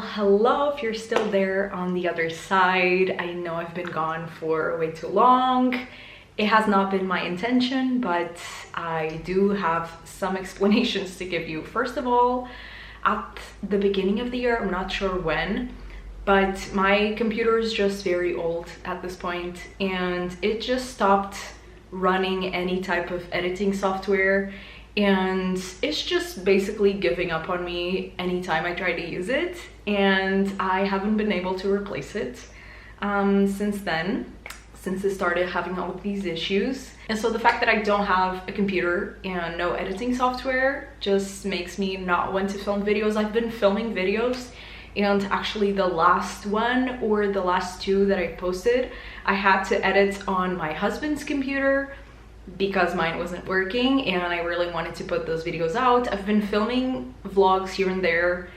hello if you're still there on the other side. I know I've been gone for way too long. It has not been my intention, but I do have some explanations to give you. First of all, at the beginning of the year, I'm not sure when, but my computer is just very old at this point, and it just stopped running any type of editing software, and it's just basically giving up on me anytime I try to use it, and I haven't been able to replace it since then, since it started having all of these issues. And so the fact that I don't have a computer and no editing software just makes me not want to film videos. I've been filming videos, and actually the last one or the last two that I posted, I had to edit on my husband's computer because mine wasn't working, and I really wanted to put those videos out. I've been filming vlogs here and there,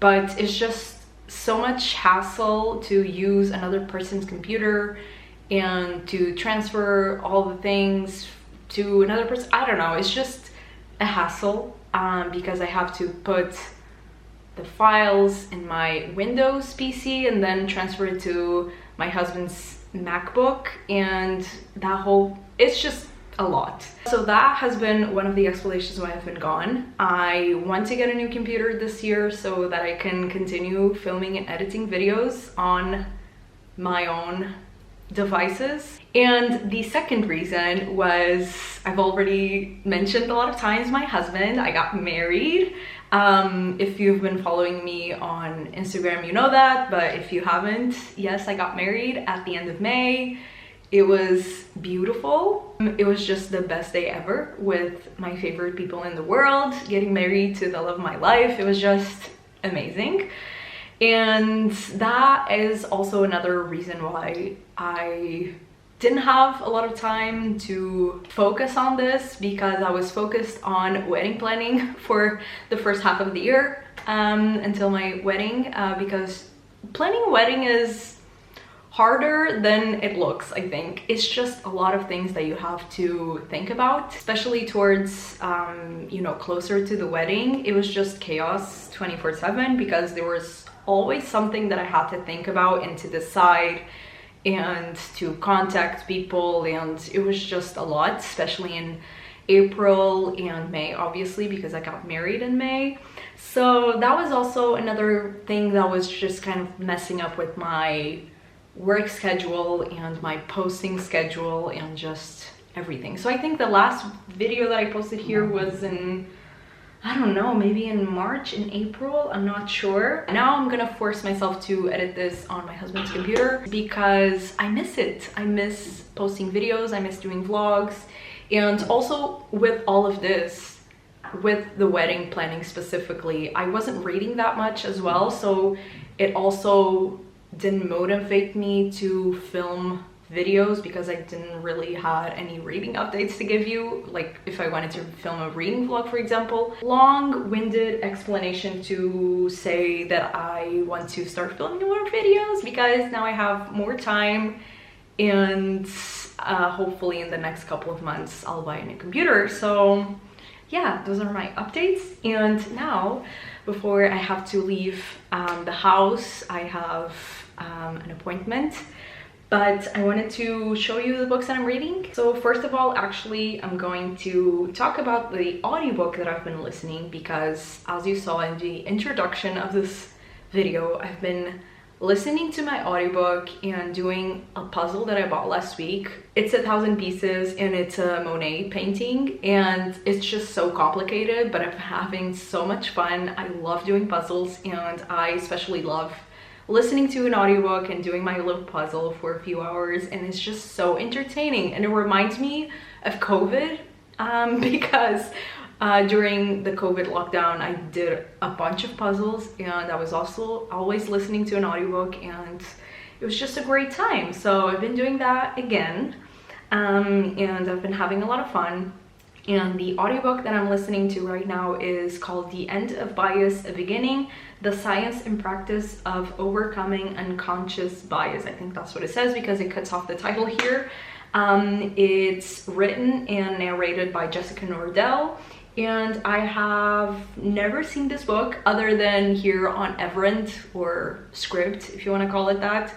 but it's just so much hassle to use another person's computer and to transfer all the things to another person. I don't know, it's just a hassle because I have to put the files in my Windows PC and then transfer it to my husband's MacBook, and that whole, it's just a lot. So that has been one of the explanations why I've been gone. I want to get a new computer this year so that I can continue filming and editing videos on my own devices. And the second reason was, I've already mentioned a lot of times, my husband. I got married. If you've been following me on Instagram, you know that, but if you haven't, yes, I got married at the end of May. It was beautiful. It was just the best day ever with my favorite people in the world, getting married to the love of my life. It was just amazing. And that is also another reason why I didn't have a lot of time to focus on this, because I was focused on wedding planning for the first half of the year until my wedding, because planning a wedding is harder than it looks. I think it's just a lot of things that you have to think about, especially towards you know, closer to the wedding. It was just chaos 24/7 because there was always something that I had to think about and to decide and to contact people, and it was just a lot, especially in April and May, obviously, because I got married in May. So that was also another thing that was just kind of messing up with my work schedule and my posting schedule and just everything. So I think the last video that I posted here was in, I don't know, maybe in March, in April, I'm not sure. Now I'm gonna force myself to edit this on my husband's computer because I miss it. I miss posting videos, I miss doing vlogs. And also with all of this, with the wedding planning specifically, I wasn't reading that much as well, so it also didn't motivate me to film videos because I didn't really have any reading updates to give you, like if I wanted to film a reading vlog, for example. Long-winded explanation to say that I want to start filming more videos because now I have more time, and hopefully in the next couple of months I'll buy a new computer. So yeah, those are my updates. And now, before I have to leave the house, I have an appointment, but I wanted to show you the books that I'm reading. So first of all, actually, I'm going to talk about the audiobook that I've been listening, because as you saw in the introduction of this video, I've been listening to my audiobook and doing a puzzle that I bought last week. It's 1,000 pieces and it's a Monet painting, and it's just so complicated, but I'm having so much fun. I love doing puzzles, and I especially love listening to an audiobook and doing my little puzzle for a few hours, and it's just so entertaining. And it reminds me of COVID because during the COVID lockdown I did a bunch of puzzles, and I was also always listening to an audiobook, and it was just a great time. So I've been doing that again, and I've been having a lot of fun. And the audiobook that I'm listening to right now is called The End of Bias, A Beginning, The Science and Practice of Overcoming Unconscious Bias. I think that's what it says because it cuts off the title here. It's written and narrated by Jessica Nordell, and I have never seen this book other than here on Everend, or Script if you want to call it that.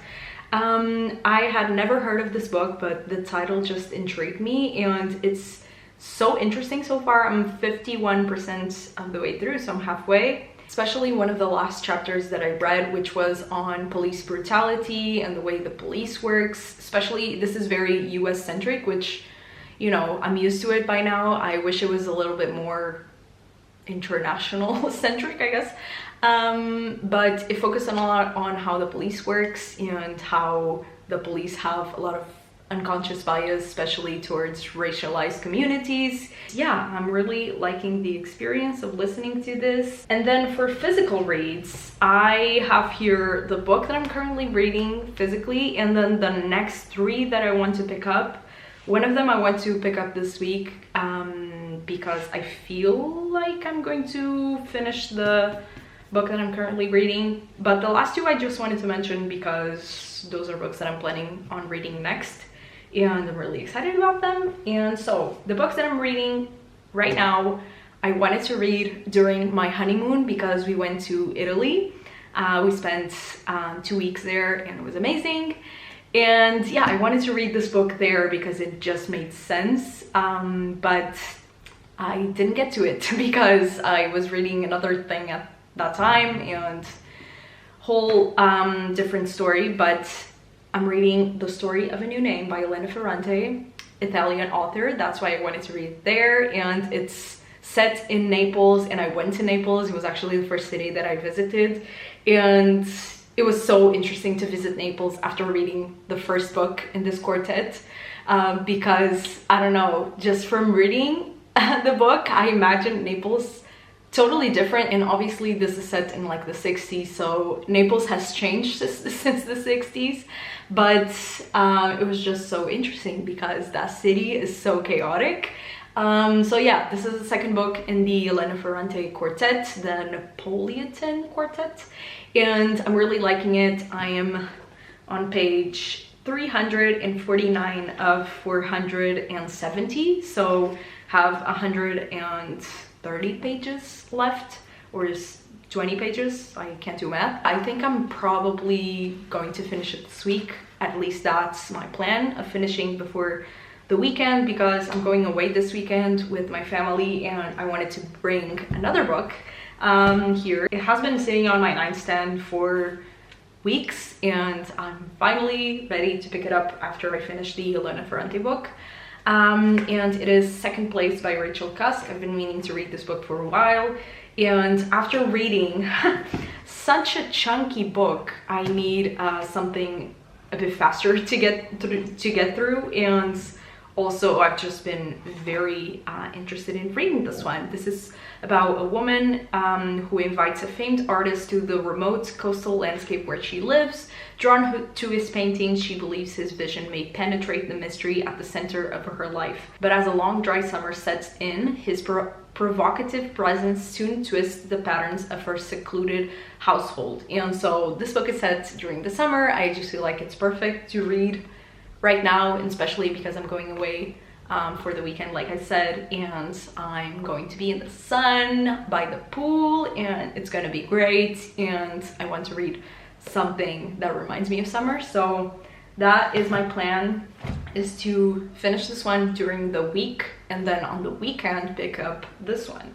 I had never heard of this book, but the title just intrigued me, and it's so interesting so far. I'm 51% of the way through, so I'm halfway. Especially one of the last chapters that I read, which was on police brutality and the way the police works. Especially, this is very US centric, which, you know, I'm used to it by now. I wish it was a little bit more international centric, I guess. But it focused a lot on how the police works and how the police have a lot of unconscious bias, especially towards racialized communities. Yeah, I'm really liking the experience of listening to this. And then for physical reads, I have here the book that I'm currently reading physically, and then the next 3 that I want to pick up. One of them I want to pick up this week because I feel like I'm going to finish the book that I'm currently reading. But the last 2 I just wanted to mention because those are books that I'm planning on reading next, and I'm really excited about them. And so the books that I'm reading right now, I wanted to read during my honeymoon because we went to Italy. We spent 2 weeks there and it was amazing. And yeah, I wanted to read this book there because it just made sense. But I didn't get to it because I was reading another thing at that time, and whole different story. But I'm reading The Story of a New Name by Elena Ferrante, Italian author. That's why I wanted to read it there, and it's set in Naples, and I went to Naples. It was actually the first city that I visited, and it was so interesting to visit Naples after reading the first book in this quartet, because I don't know, just from reading the book, I imagined Naples totally different. And obviously this is set in like the 60s, so Naples has changed since the 60s, but it was just so interesting because that city is so chaotic. So yeah, this is the second book in the Elena Ferrante quartet, the Napolitan quartet, and I'm really liking it. I am on page 349 of 470, so have 130 pages left, or just 20 pages. I can't do math. I think I'm probably going to finish it this week. At least that's my plan, of finishing before the weekend, because I'm going away this weekend with my family and I wanted to bring another book here. It has been sitting on my nightstand for weeks and I'm finally ready to pick it up after I finish the Elena Ferrante book. And it is Second Place by Rachel Cusk. I've been meaning to read this book for a while, and after reading such a chunky book, I need something a bit faster to get through. And also I've just been very interested in reading this one. This is about a woman who invites a famed artist to the remote coastal landscape where she lives. Drawn to his paintings, she believes his vision may penetrate the mystery at the center of her life. But as a long dry summer sets in, his provocative presence soon twists the patterns of her secluded household. And so this book is set during the summer. I just feel like it's perfect to read right now, especially because I'm going away for the weekend, like I said, and I'm going to be in the sun by the pool, and it's gonna be great, and I want to read something that reminds me of summer. So that is my plan, is to finish this one during the week and then on the weekend pick up this one.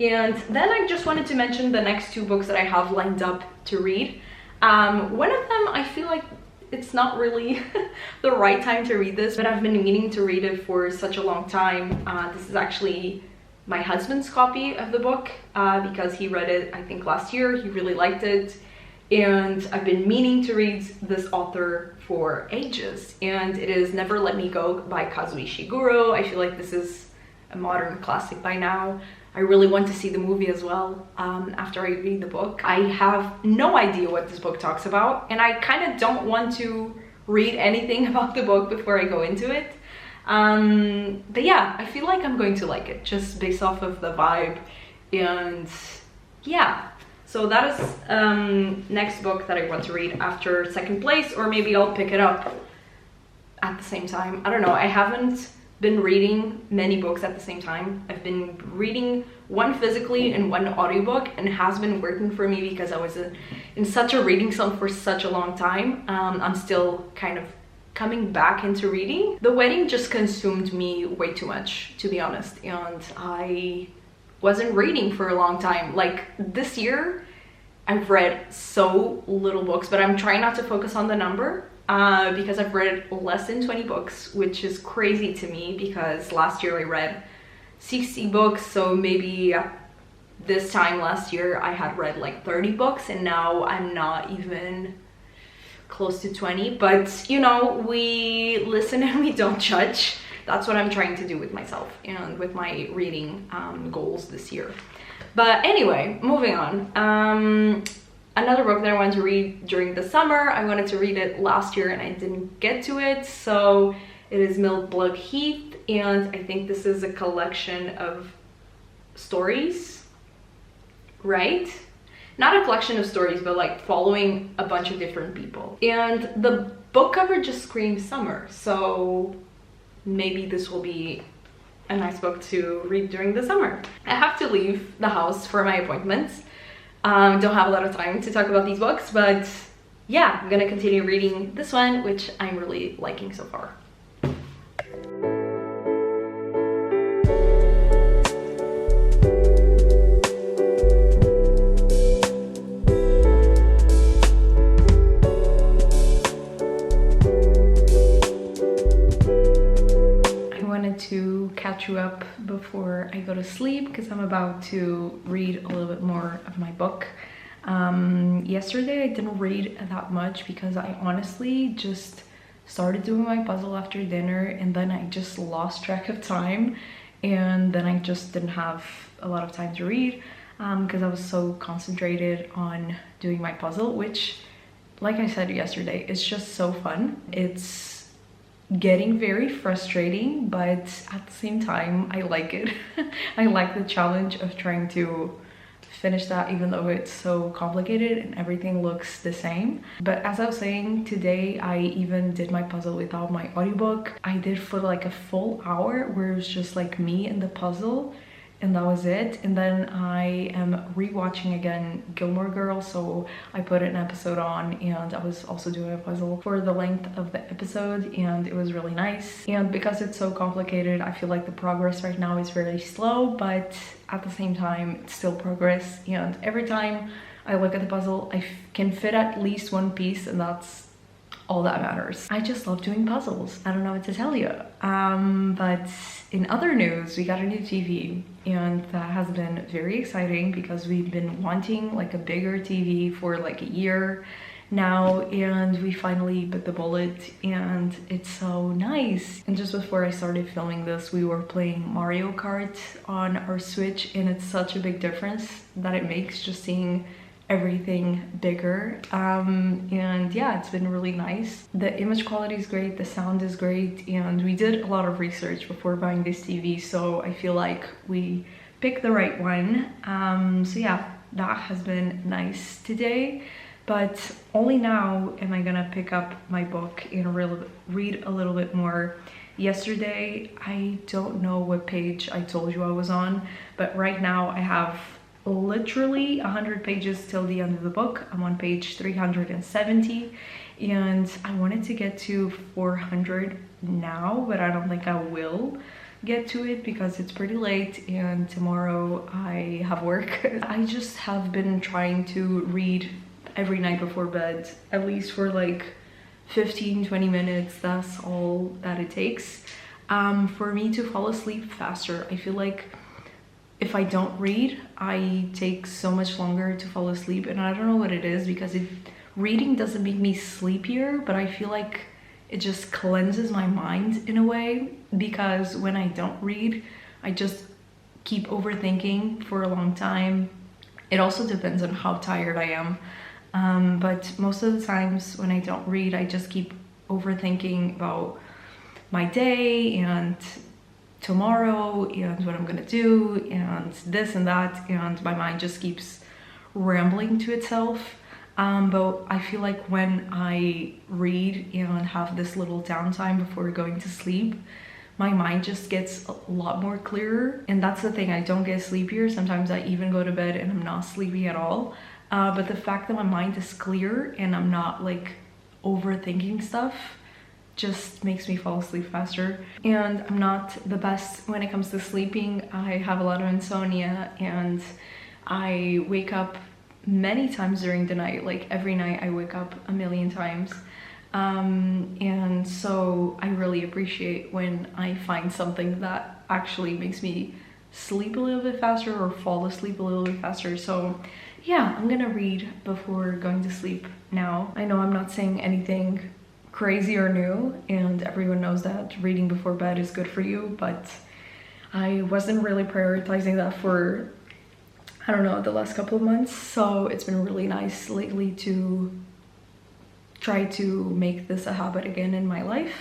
And then I just wanted to mention the next 2 books that I have lined up to read. One of them, I feel like it's not really the right time to read this, but I've been meaning to read it for such a long time. This is actually my husband's copy of the book because he read it, I think, last year. He really liked it, and I've been meaning to read this author for ages, and it is Never Let Me Go by Kazuo Ishiguro. I feel like this is a modern classic by now. I really want to see the movie as well after I read the book. I have no idea what this book talks about, and I kind of don't want to read anything about the book before I go into it. But yeah, I feel like I'm going to like it just based off of the vibe. And yeah, so that is next book that I want to read after Second Place, or maybe I'll pick it up at the same time. I don't know. I haven't been reading many books at the same time. I've been reading one physically and one audiobook, and it has been working for me because I was in such a reading slump for such a long time. I'm still kind of coming back into reading. The wedding just consumed me way too much, to be honest, and I wasn't reading for a long time. Like this year, I've read so little books, but I'm trying not to focus on the number because I've read less than 20 books, which is crazy to me because last year I read 60 books, so maybe this time last year I had read like 30 books, and now I'm not even close to 20. But you know, we listen and we don't judge. That's what I'm trying to do with myself and with my reading goals this year. But anyway, moving on. Another book that I wanted to read during the summer, I wanted to read it last year and I didn't get to it, so it is Milk Blood Heath, and I think this is a collection of stories, right? Not a collection of stories, but like following a bunch of different people. And the book cover just screams summer, so maybe this will be a nice book to read during the summer. I have to leave the house for my appointments. Don't have a lot of time to talk about these books, but yeah, I'm gonna continue reading this one, which I'm really liking so far. To catch you up before I go to sleep because I'm about to read a little bit more of my book. Yesterday I didn't read that much because I honestly just started doing my puzzle after dinner, and then I just lost track of time, and then I just didn't have a lot of time to read because I was so concentrated on doing my puzzle, which, like I said yesterday, it's just so fun. It's getting very frustrating, but at the same time I like it. I like the challenge of trying to finish that, even though it's so complicated and everything looks the same. But as I was saying, today I even did my puzzle without my audiobook. I did for like a full hour where it was just like me and the puzzle, and that was it. And then I am rewatching again Gilmore Girls, so I put an episode on and I was also doing a puzzle for the length of the episode, and it was really nice. And because it's so complicated, I feel like the progress right now is very slow, but at the same time it's still progress, and every time I look at the puzzle I can fit at least one piece, and that's all that matters. I just love doing puzzles. I don't know what to tell you. But in other news, we got a new TV, and that has been very exciting because we've been wanting like a bigger TV for like a year now, and we finally bit the bullet, and it's so nice. And just before I started filming this, we were playing Mario Kart on our Switch, and it's such a big difference that it makes just seeing everything bigger. And yeah, it's been really nice. The image quality is great, the sound is great, and we did a lot of research before buying this TV, so I feel like we picked the right one. So yeah, that has been nice today. But only now am I gonna pick up my book and read a little bit more. Yesterday, I don't know what page I told you I was on, but right now I have literally 100 pages till the end of the book. I'm on page 370, and I wanted to get to 400 now, but I don't think I will get to it because it's pretty late and tomorrow I have work. I just have been trying to read every night before bed, at least for like 15-20 minutes. That's all that it takes for me to fall asleep faster. I feel like if I don't read, I take so much longer to fall asleep, and I don't know what it is, because reading doesn't make me sleepier, but I feel like it just cleanses my mind in a way, because when I don't read, I just keep overthinking for a long time. It also depends on how tired I am, but most of the times when I don't read, I just keep overthinking about my day and tomorrow and what I'm gonna do and this and that, and my mind just keeps rambling to itself. But I feel like when I read and have this little downtime before going to sleep, my mind just gets a lot more clearer. And that's the thing, I don't get sleepier. Sometimes I even go to bed and I'm not sleepy at all. But the fact that my mind is clear and I'm not like overthinking stuff just makes me fall asleep faster. And I'm not the best when it comes to sleeping. I have a lot of insomnia and I wake up many times during the night. Like every night I wake up a million times. And so I really appreciate when I find something that actually makes me sleep a little bit faster or fall asleep a little bit faster. So yeah, I'm gonna read before going to sleep now. I know I'm not saying anything crazy or new, and everyone knows that reading before bed is good for you, but I wasn't really prioritizing that for, I don't know, the last couple of months. So it's been really nice lately to try to make this a habit again in my life.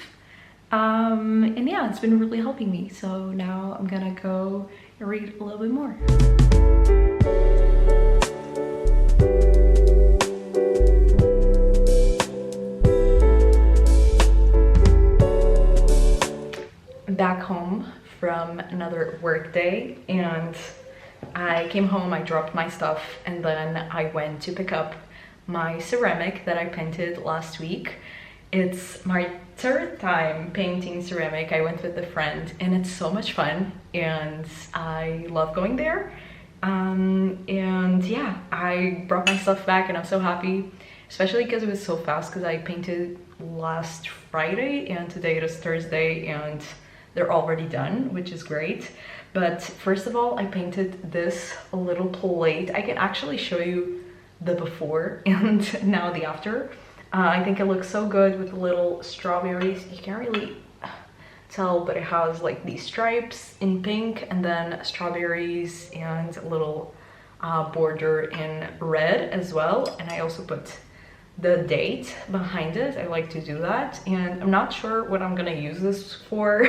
And yeah, it's been really helping me. So now I'm gonna go and read a little bit more. Back home from another work day, and I came home, I dropped my stuff, and then I went to pick up my ceramic that I painted last week. It's my third time painting ceramic. I went with a friend and it's so much fun and I love going there. And yeah, I brought my stuff back and I'm so happy, especially because it was so fast, because I painted last Friday and today it is Thursday and they're already done, which is great. But first of all, I painted this little plate. I can actually show you the before and now the after. I think it looks so good with the little strawberries. You can't really tell, but it has like these stripes in pink and then strawberries and a little border in red as well. And I also put the date behind it. I like to do that, and I'm not sure what I'm gonna use this for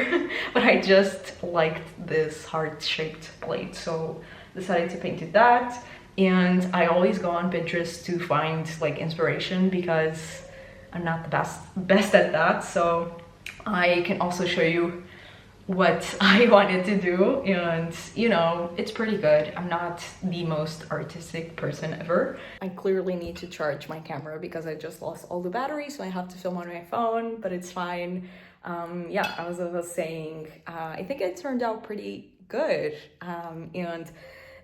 but I just liked this heart-shaped plate, so decided to paint it that. And I always go on Pinterest to find like inspiration because I'm not the best at that, so I can also show you what I wanted to do, and you know, it's pretty good. I'm not the most artistic person ever. I clearly need to charge my camera because I just lost all the battery, so I have to film on my phone, but it's fine. Yeah, as I was saying, I think it turned out pretty good. And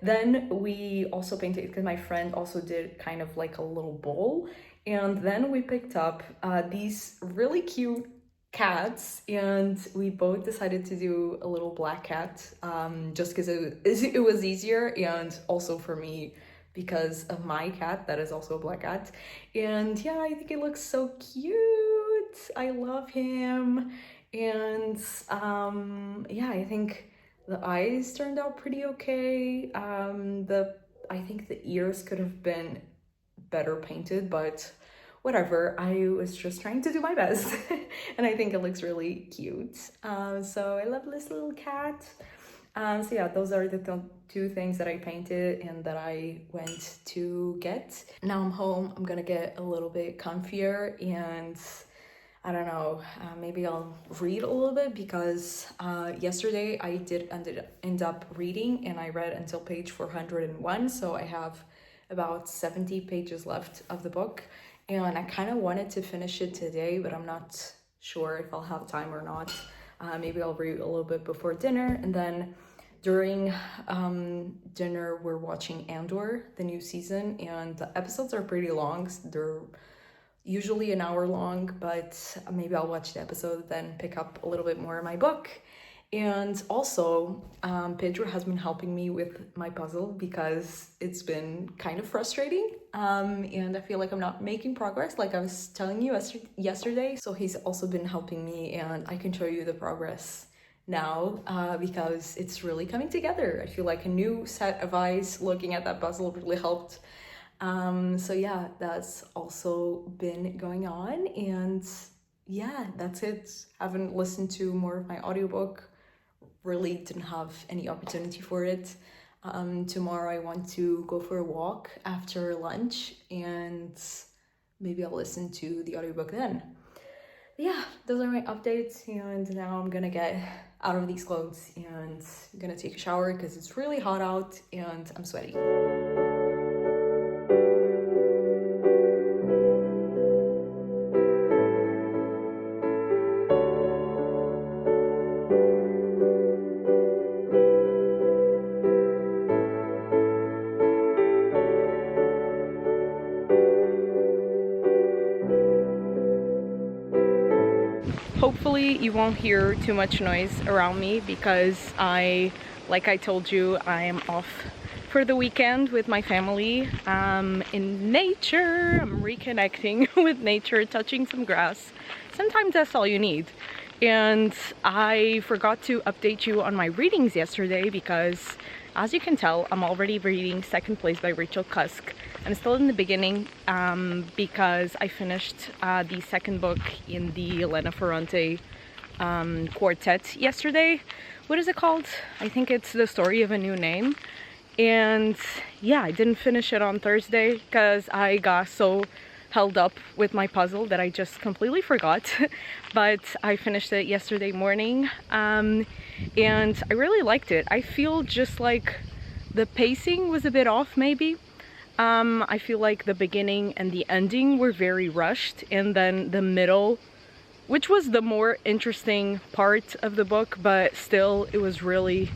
then we also painted, because my friend also did kind of like a little bowl, and then we picked up these really cute cats, and we both decided to do a little black cat, just because it was easier, and also for me because of my cat that is also a black cat. And yeah, I think it looks so cute. I love him. And yeah, I think the eyes turned out pretty okay. I think the ears could have been better painted, but whatever, I was just trying to do my best and I think it looks really cute. So I love this little cat. So yeah, those are the two things that I painted and that I went to get. Now I'm home, I'm gonna get a little bit comfier, and I don't know, maybe I'll read a little bit, because yesterday I did end up reading, and I read until page 401, so I have about 70 pages left of the book. And I kind of wanted to finish it today, but I'm not sure if I'll have time or not. Maybe I'll read a little bit before dinner, and then during dinner we're watching Andor, the new season, and the episodes are pretty long. They're usually an hour long, but maybe I'll watch the episode, then pick up a little bit more in my book. And also, Pedro has been helping me with my puzzle because it's been kind of frustrating, and I feel like I'm not making progress like I was telling you yesterday. So he's also been helping me, and I can show you the progress now because it's really coming together. I feel like a new set of eyes looking at that puzzle really helped. So yeah, that's also been going on, and yeah, that's it. I haven't listened to more of my audiobook. Really didn't have any opportunity for it. Tomorrow I want to go for a walk after lunch, and maybe I'll listen to the audiobook then. Yeah, those are my updates, and now I'm gonna get out of these clothes and gonna take a shower because it's really hot out and I'm sweaty. Hopefully you won't hear too much noise around me because like I told you, I am off for the weekend with my family in nature. I'm reconnecting with nature, touching some grass. Sometimes that's all you need. And I forgot to update you on my readings yesterday because, as you can tell, I'm already reading Second Place by Rachel Cusk. I'm still in the beginning because I finished the second book in the Elena Ferrante quartet yesterday. What is it called? I think it's The Story of a New Name. And yeah, I didn't finish it on Thursday because I got so held up with my puzzle that I just completely forgot. But I finished it yesterday morning and I really liked it. I feel just like the pacing was a bit off maybe. I feel like the beginning and the ending were very rushed, and then the middle, which was the more interesting part of the book, but still it was really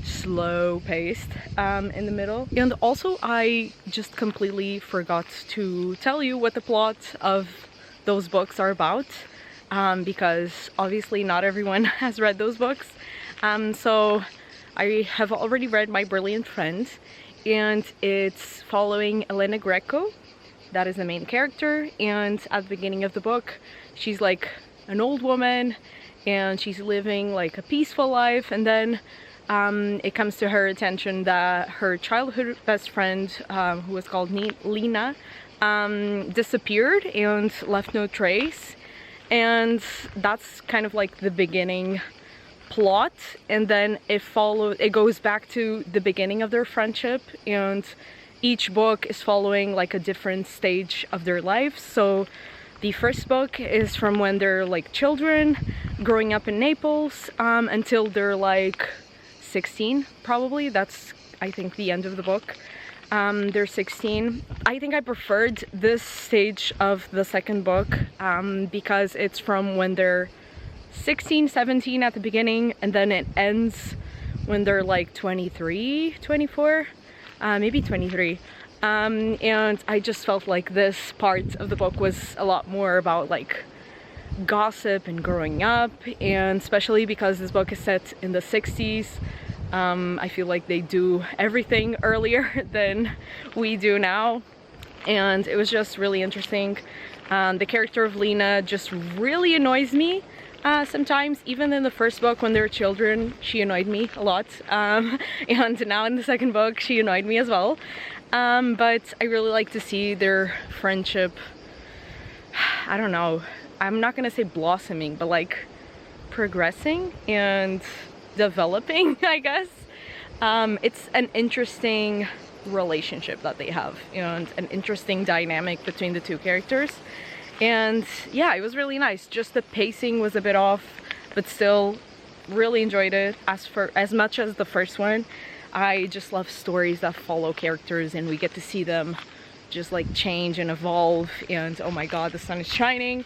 slow paced in the middle. And also I just completely forgot to tell you what the plot of those books are about because obviously not everyone has read those books. So I have already read My Brilliant Friend, and it's following Elena Greco. That is the main character, and at the beginning of the book she's like an old woman and she's living like a peaceful life, and then it comes to her attention that her childhood best friend, who was called Lena, disappeared and left no trace. And that's kind of like the beginning plot, and then it goes back to the beginning of their friendship, and each book is following like a different stage of their life. So the first book is from when they're like children growing up in Naples until they're like 16 probably. That's, I think, the end of the book. They're 16. I think I preferred this stage of the second book because it's from when they're 16, 17 at the beginning, and then it ends when they're like 23, 24, maybe 23. And I just felt like this part of the book was a lot more about like gossip and growing up, and especially because this book is set in the 60s. I feel like they do everything earlier than we do now, and it was just really interesting. The character of Lena just really annoys me sometimes. Even in the first book when they were children, she annoyed me a lot, and now in the second book she annoyed me as well. But I really like to see their friendship, I don't know, I'm not gonna say blossoming, but like progressing and developing, I guess. It's an interesting relationship that they have, and an interesting dynamic between the two characters. And yeah, it was really nice. Just the pacing was a bit off, but still really enjoyed it. As much as the first one, I just love stories that follow characters and we get to see them just like change and evolve. And oh my god, the sun is shining.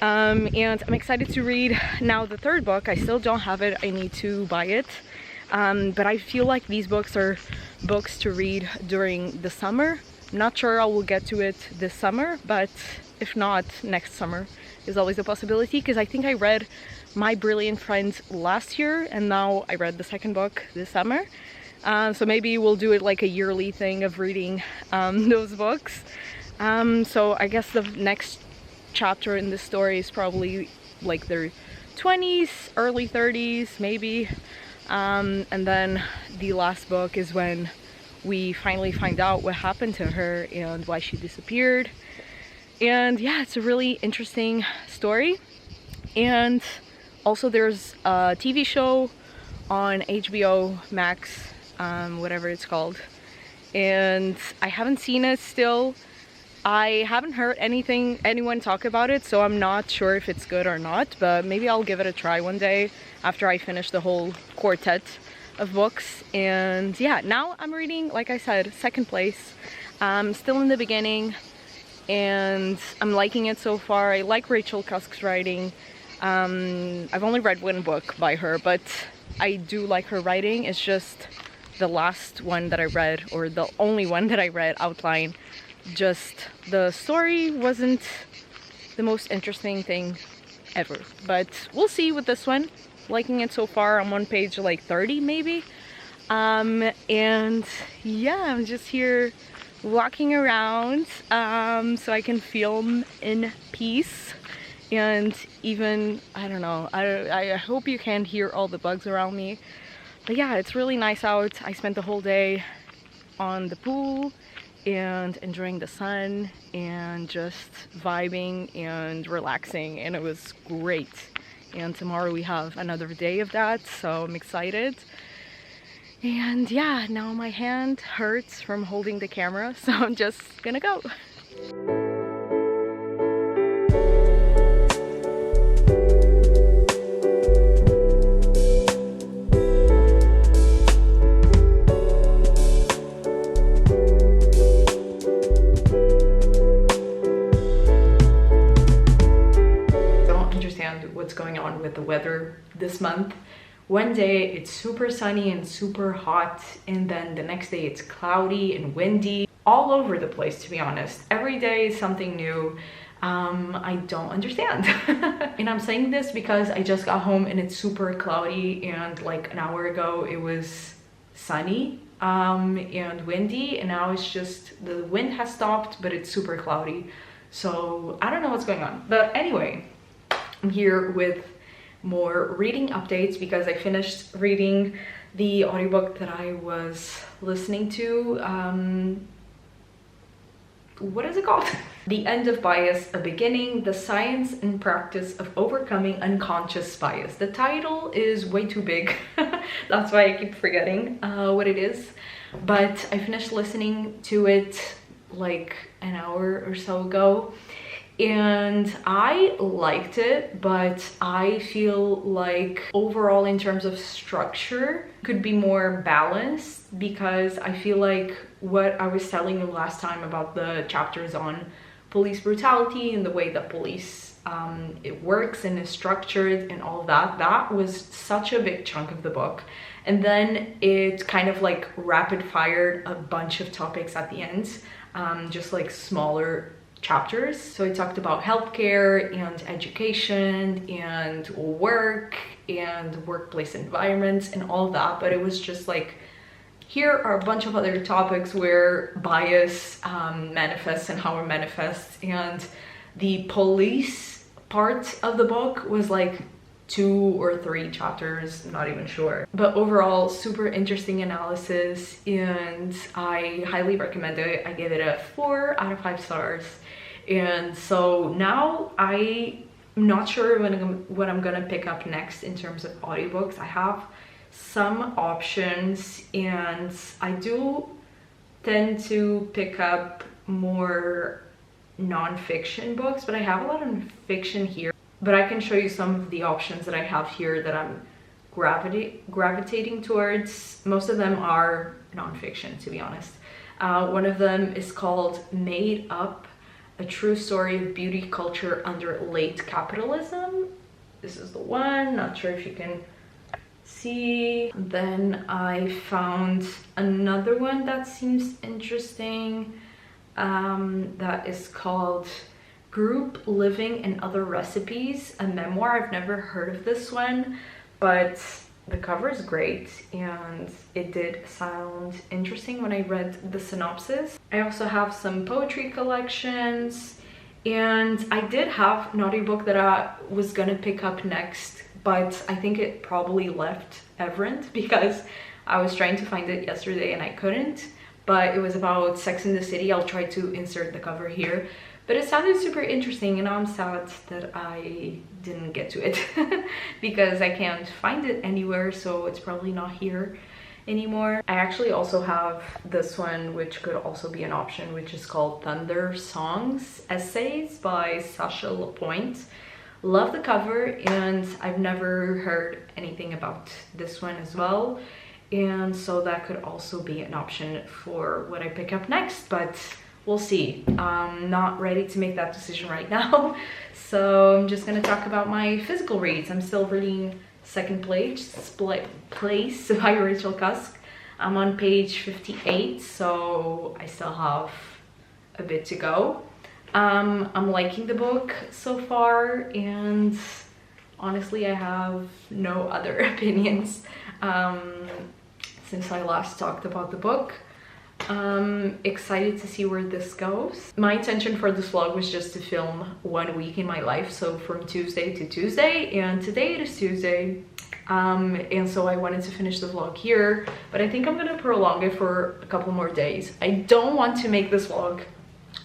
And I'm excited to read now the third book. I still don't have it. I need to buy it. But I feel like these books are books to read during the summer. I'm not sure I will get to it this summer, but if not, next summer is always a possibility, because I think I read My Brilliant Friend last year and now I read the second book this summer. So maybe we'll do it like a yearly thing of reading those books. So I guess the next chapter in this story is probably like their 20s, early 30s maybe. And then the last book is when we finally find out what happened to her and why she disappeared. And yeah, it's a really interesting story. And also there's a TV show on HBO Max, whatever it's called, and I haven't seen it still. I haven't heard anyone talk about it, so I'm not sure if it's good or not, but maybe I'll give it a try one day after I finish the whole quartet of books. And yeah, now I'm reading, like I said, second place. Still in the beginning, and I'm liking it so far. I like Rachel Cusk's writing. I've only read one book by her, but I do like her writing. It's just the last one that I read, or the only one that I read, Outline, just the story wasn't the most interesting thing ever. But we'll see with this one. Liking it so far. I'm on page like 30 maybe. And yeah, I'm just here walking around so I can film in peace. And even, I don't know, I hope you can't hear all the bugs around me. But yeah, it's really nice out. I spent the whole day on the pool and enjoying the sun and just vibing and relaxing, and it was great. And tomorrow we have another day of that, so I'm excited. And yeah, now my hand hurts from holding the camera, so I'm just gonna go. What's going on with the weather this month. One day it's super sunny and super hot, and then the next day it's cloudy and windy all over the place, to be honest. Every day is something new. I don't understand. And I'm saying this because I just got home and it's super cloudy, and like an hour ago it was sunny and windy, and now it's just the wind has stopped, but it's super cloudy. So I don't know what's going on. But anyway, I'm here with more reading updates because I finished reading the audiobook that I was listening to. What is it called? The End of Bias, A Beginning, The Science and Practice of Overcoming Unconscious Bias. The title is way too big. That's why I keep forgetting what it is. But I finished listening to it like an hour or so ago. And I liked it, but I feel like overall in terms of structure could be more balanced, because I feel like what I was telling you last time about the chapters on police brutality and the way that police it works and is structured and all of that, that was such a big chunk of the book. And then it kind of like rapid fired a bunch of topics at the end, just like smaller chapters. So it talked about healthcare and education and work and workplace environments and all that, but it was just like, here are a bunch of other topics where bias manifests and how it manifests, and the police part of the book was like 2 or 3 chapters, not even sure. But overall, super interesting analysis, and I highly recommend it. I gave it a 4 out of 5 stars. And so now I'm not sure what I'm gonna pick up next in terms of audiobooks. I have some options, and I do tend to pick up more non-fiction books, but I have a lot of fiction here. But I can show you some of the options that I have here that I'm gravitating towards. Most of them are non-fiction, to be honest. One of them is called Made Up: A True Story of Beauty Culture Under Late Capitalism. This is the one, not sure if you can see. Then I found another one that seems interesting, that is called Group Living and Other Recipes, a memoir. I've never heard of this one, but the cover is great and it did sound interesting when I read the synopsis. I also have some poetry collections, and I did have an audiobook that I was gonna pick up next, but I think it probably left Everent because I was trying to find it yesterday and I couldn't. But it was about Sex in the City. I'll try to insert the cover here. But it sounded super interesting, and I'm sad that I didn't get to it because I can't find it anywhere, so it's probably not here. anymore. I actually also have this one, which could also be an option, which is called Thunder Songs Essays by Sasha Lapointe. Love the cover, and I've never heard anything about this one as well, and so that could also be an option for what I pick up next, but we'll see. I'm not ready to make that decision right now. So I'm just gonna talk about my physical reads. I'm still reading Second Place by Rachel Cusk. I'm on page 58, so I still have a bit to go. I'm liking the book so far, and honestly I have no other opinions since I last talked about the book. Excited to see where this goes. My intention for this vlog was just to film 1 week in my life, so from Tuesday to Tuesday, and today it is Tuesday, and so I wanted to finish the vlog here, but I think I'm gonna prolong it for a couple more days. I don't want to make this vlog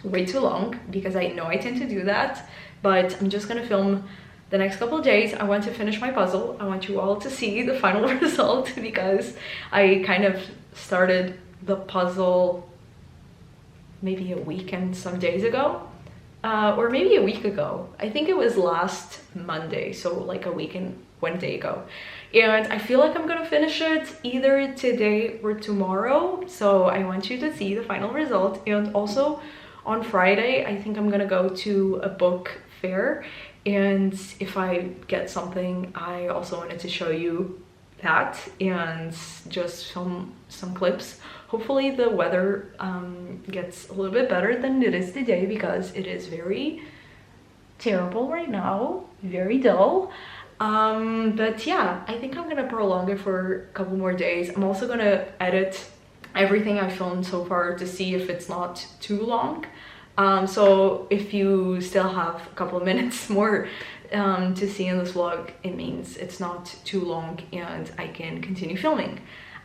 way too long because I know I tend to do that, but I'm just gonna film the next couple of days. I want to finish my puzzle. I want you all to see the final result because I kind of started the puzzle maybe a week and some days ago, or maybe a week ago. I think it was last Monday, so like a week and 1 day ago, and I feel like I'm gonna finish it either today or tomorrow, so I want you to see the final result. And also on Friday I think I'm gonna go to a book fair, and if I get something, I also wanted to show you that and just film some clips. Hopefully the weather gets a little bit better than it is today, because it is very terrible right now, very dull. But yeah, I think I'm gonna prolong it for a couple more days. I'm also gonna edit everything I filmed so far to see if it's not too long. So if you still have a couple of minutes more to see in this vlog, it means it's not too long and I can continue filming.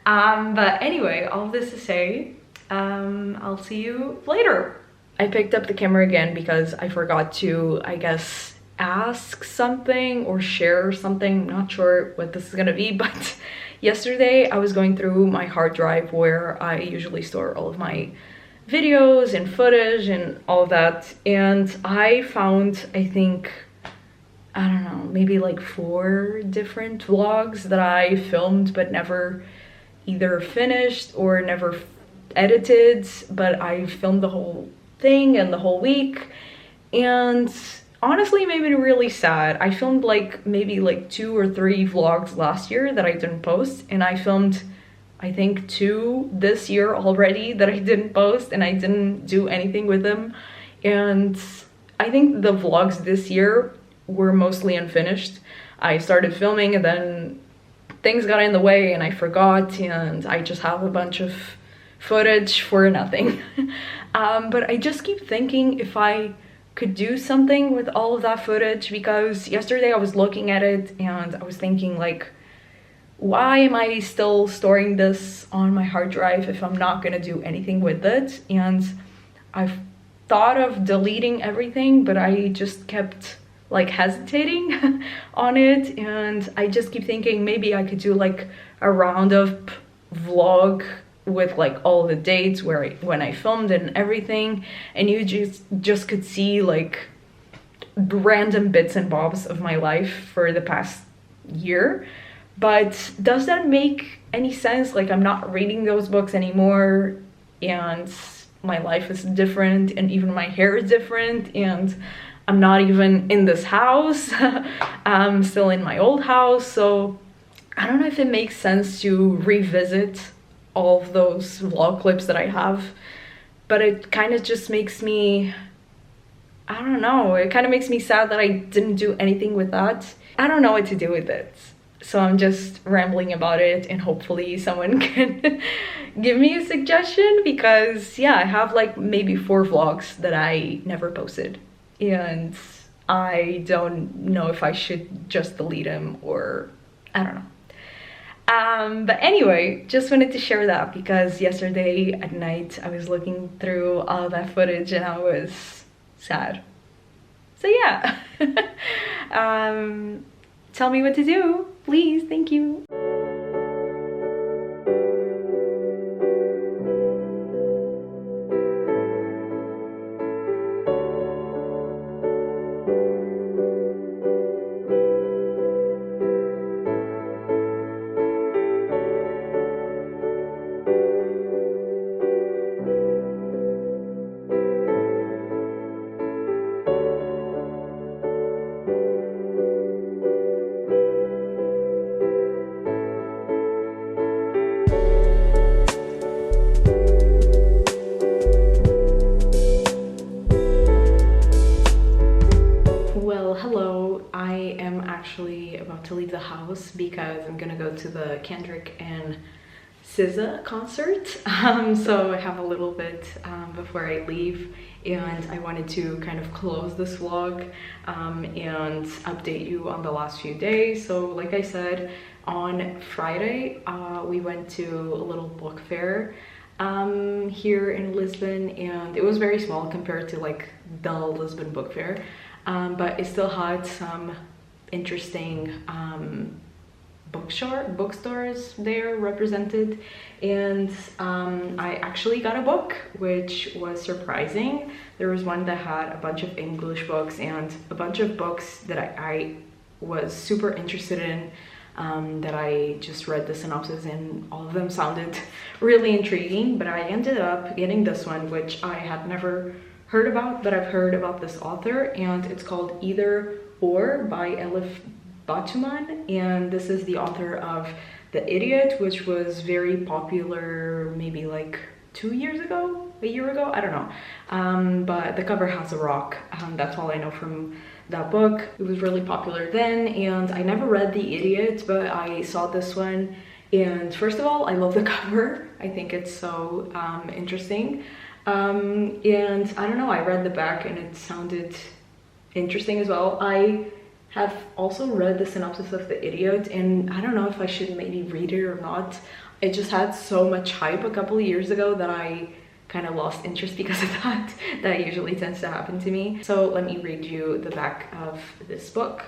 But anyway, all this to say, I'll see you later. I picked up the camera again because I forgot to, I guess, ask something or share something. I'm not sure what this is gonna be, but yesterday I was going through my hard drive where I usually store all of my videos and footage and all of that, and I found, I think, I don't know, maybe like 4 different vlogs that I filmed but never either finished or never edited, but I filmed the whole thing and the whole week, and honestly made me really sad. I filmed like maybe like 2 or 3 vlogs last year that I didn't post, and I filmed I think 2 this year already that I didn't post, and I didn't do anything with them. And I think the vlogs this year were mostly unfinished. I started filming and then things got in the way and I forgot, and I just have a bunch of footage for nothing. But I just keep thinking if I could do something with all of that footage, because yesterday I was looking at it and I was thinking like, why am I still storing this on my hard drive if I'm not gonna do anything with it? And I've thought of deleting everything, but I just kept like hesitating on it, and I just keep thinking maybe I could do like a roundup vlog with like all the dates when I filmed and everything, and you just could see like random bits and bobs of my life for the past year. But does that make any sense? Like, I'm not reading those books anymore, and my life is different, and even my hair is different, and I'm not even in this house. I'm still in my old house, so I don't know if it makes sense to revisit all of those vlog clips that I have, but it kind of just makes me, I don't know, it kind of makes me sad that I didn't do anything with that. I don't know what to do with it. So I'm just rambling about it, and hopefully someone can give me a suggestion, because yeah, I have like maybe 4 vlogs that I never posted, and I don't know if I should just delete them or I don't know. But anyway, just wanted to share that because yesterday at night I was looking through all that footage and I was sad. So yeah. Tell me what to do, please. Thank you. Well, hello. I am actually about to leave the house because I'm gonna go to the Kendrick and SZA concert. So I have a little bit before I leave, and I wanted to kind of close this vlog and update you on the last few days. So like I said, on Friday we went to a little book fair here in Lisbon, and it was very small compared to like the Lisbon book fair, but it still had some interesting bookstores there represented, and I actually got a book, which was surprising. There was one that had a bunch of English books and a bunch of books that I was super interested in, that I just read the synopsis and all of them sounded really intriguing, but I ended up getting this one, which I had never heard about, but I've heard about this author, and it's called Either Or by Elif Batuman, and this is the author of The Idiot, which was very popular maybe like 2 years ago, a year ago, I don't know, but the cover has a rock. That's all I know from that book. It was really popular then, and I never read The Idiot, but I saw this one, and first of all, I love the cover. I think it's so interesting, and I don't know, I read the back and it sounded interesting as well. I have also read the synopsis of The Idiot, and I don't know if I should maybe read it or not. It just had so much hype a couple of years ago that I kind of lost interest because of that. That usually tends to happen to me. So let me read you the back of this book.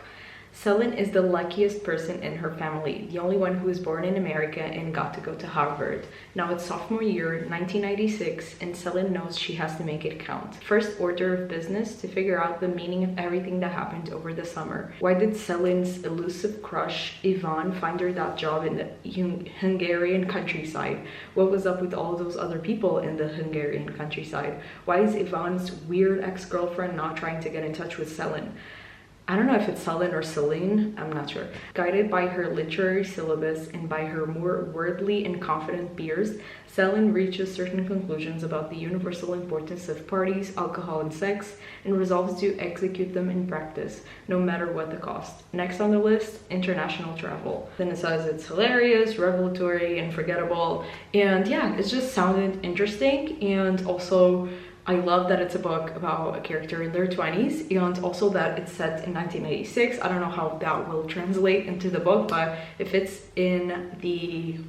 Selin is the luckiest person in her family, the only one who was born in America and got to go to Harvard. Now it's sophomore year, 1996, and Selin knows she has to make it count. First order of business to figure out the meaning of everything that happened over the summer. Why did Selin's elusive crush, Ivan, find her that job in the Hungarian countryside? What was up with all those other people in the Hungarian countryside? Why is Ivan's weird ex-girlfriend not trying to get in touch with Selin? I don't know if it's Selin or Celine, I'm not sure. Guided by her literary syllabus and by her more worldly and confident peers, Selin reaches certain conclusions about the universal importance of parties, alcohol, and sex, and resolves to execute them in practice, no matter what the cost. Next on the list, international travel. Then it says it's hilarious, revelatory, and forgettable, and yeah, it just sounded interesting, and also I love that it's a book about a character in their 20s, and also that it's set in 1986. I don't know how that will translate into the book, but if it's in the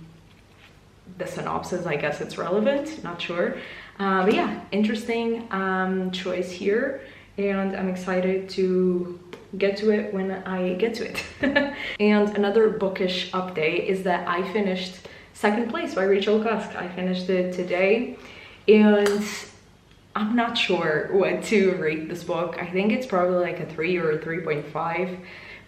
synopsis, I guess it's relevant, not sure. But yeah, interesting choice here, and I'm excited to get to it when I get to it. And another bookish update is that I finished Second Place by Rachel Cusk. I finished it today, and I'm not sure what to rate this book. I think it's probably like a 3 or a 3.5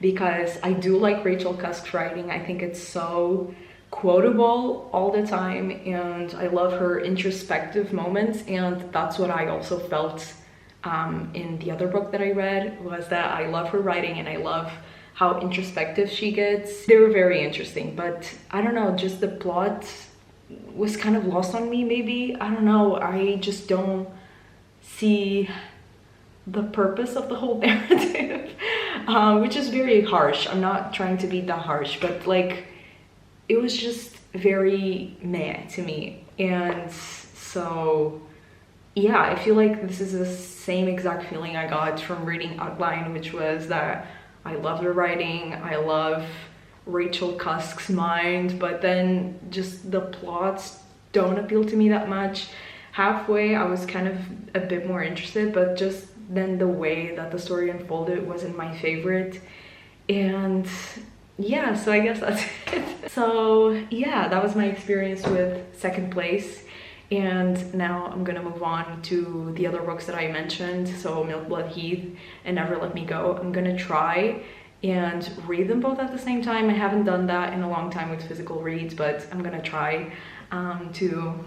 because I do like Rachel Cusk's writing. I think it's so quotable all the time, and I love her introspective moments, and that's what I also felt in the other book that I read, was that I love her writing and I love how introspective she gets. They were very interesting, but I don't know, just the plot was kind of lost on me maybe. I don't know, I just don't see the purpose of the whole narrative, which is very harsh. I'm not trying to be that harsh, but like it was just very meh to me. And so yeah, I feel like this is the same exact feeling I got from reading Outline, which was that I love the writing, I love Rachel Cusk's mind, but then just the plots don't appeal to me that much. Halfway I was kind of a bit more interested, but just then the way that the story unfolded wasn't my favorite. And yeah, so I guess that's it. So yeah, that was my experience with Second Place, and now I'm gonna move on to the other books that I mentioned. So Milk Blood Heath and Never Let Me Go. I'm gonna try and read them both at the same time. I haven't done that in a long time with physical reads, but I'm gonna try to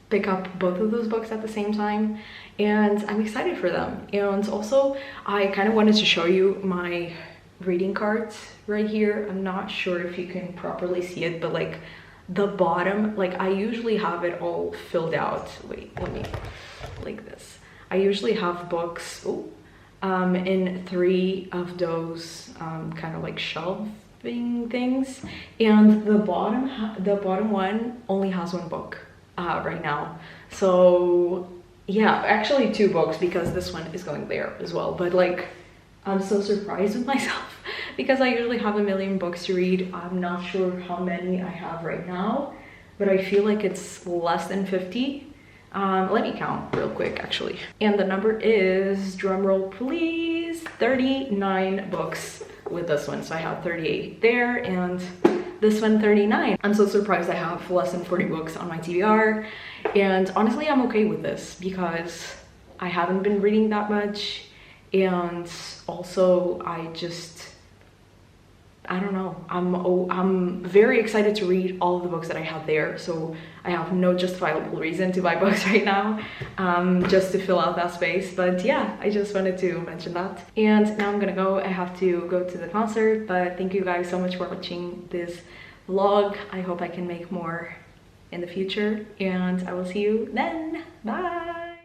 pick up both of those books at the same time, and I'm excited for them. And also I kind of wanted to show you my reading cards right here. I'm not sure if you can properly see it, but like the bottom, like I usually have it all filled out. Wait, let me, like this. I usually have books in 3 of those kind of like shelving things, and the bottom one only has 1 book right now. So yeah, actually 2 books, because this one is going there as well. But like, I'm so surprised with myself because I usually have a million books to read. I'm not sure how many I have right now, but I feel like it's less than 50. Let me count real quick actually. And the number is, drumroll please, 39 books with this one. So I have 38 there, and this one 39. I'm so surprised I have less than 40 books on my TBR. And honestly, I'm okay with this because I haven't been reading that much. And also I don't know, I'm very excited to read all of the books that I have there, so I have no justifiable reason to buy books right now, just to fill out that space. But yeah, I just wanted to mention that. And now I'm gonna go. I have to go to the concert, but thank you guys so much for watching this vlog. I hope I can make more in the future, and I will see you then. Bye.